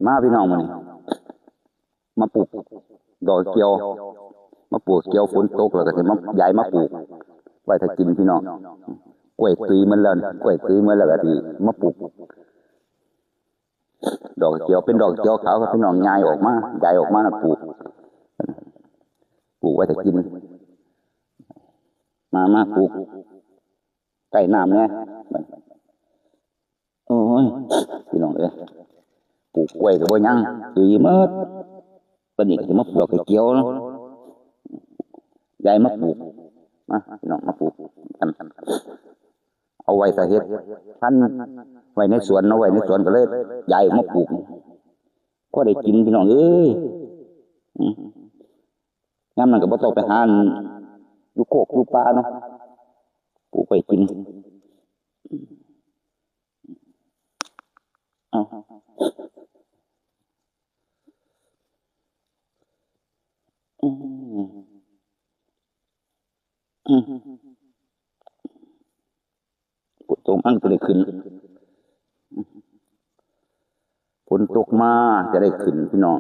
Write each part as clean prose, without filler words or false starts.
มาพี่น้องมื้อนี้มาปลูกดอกเกียวมาปลูกเกียวฝนตกแล้วก็สิมาย้ายมาปลูกไว้ถ้ากินพี่น้องกล้วยตุยมันแล้วกล้วยตุยมันแล้วก็สิมาปลูกดอกเกียวเป็นดอกเกียวขาวครับพี่น้องย้ายออกมาย้ายออกมาปลูกไว้ถ้ากินมาปลูกใกล้น้ำเนี่ยโอ้ยพี่น้องเอ้ยปลูกกล้วยก็บ่ยังตุยหมดปานนี้ก็สิมาปลูกดอกเกียวเนาะย้ายมาปลูกมาพี่น้องมาปลูกกันเอาไว้ถ้าเฮ็ดพันไว้ในสวนเอาไว้ในสวนก็เลยย้ายออกมาปลูกก็ได้กินพี่น้องเอ้ยยามนั้นก็บ่ต้องไปหาอยู่โคกอยู่ป่าเนาะปลูกไว้กินเอาฝนตกมันก็ได้ขึ้นฝนตกมาจะได้ขึ้นพี่น้อง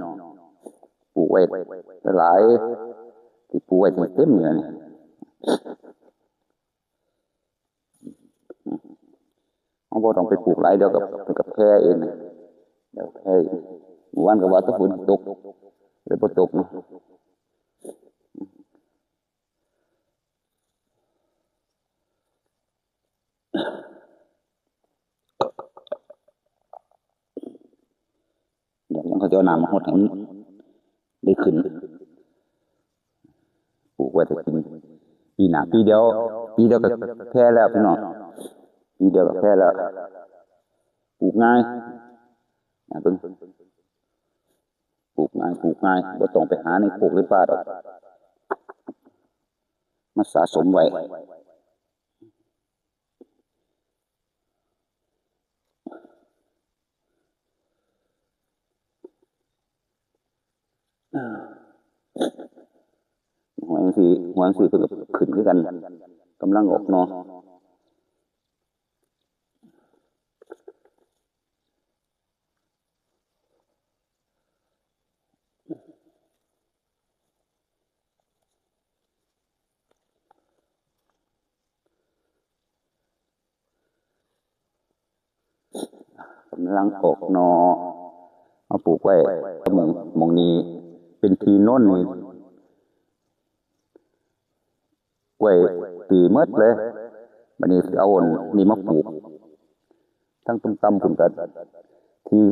ปลูกไว้หลายที่ปลูกไว้เต็มเลยนี่เอาบ่ต้องไปปลูกหลายเดี๋ยวกับแพร่เองเดี๋ยวแพร่วันก็ว่าถ้าฝนตกเลยบ่ตกเนาะเดี๋ยวเขาจะเอาน้ำมาหดให้มันได้ขึ้นปลูกไว้ถ้ากินปีหน้าปีเดียวก็แพร่แล้วพี่น้องปีเดียวก็แพร่แล้วปลูกง่ายเบิ่งปลูกง่ายบ่ต้องไปหาในโคกหรือป่าดอกมาสะสมไว้หัวสีเพิ่นก็ขึ้นคือกันกำลังออกเนาะกำลังออกเนาะมาปลูกไว้มองนี้เป็นที่โน่นนี่กล้วยปีหมดเลยบัดนี้เอานี่มาปลูกทั้งตุ้มตำพุ่นก็ที่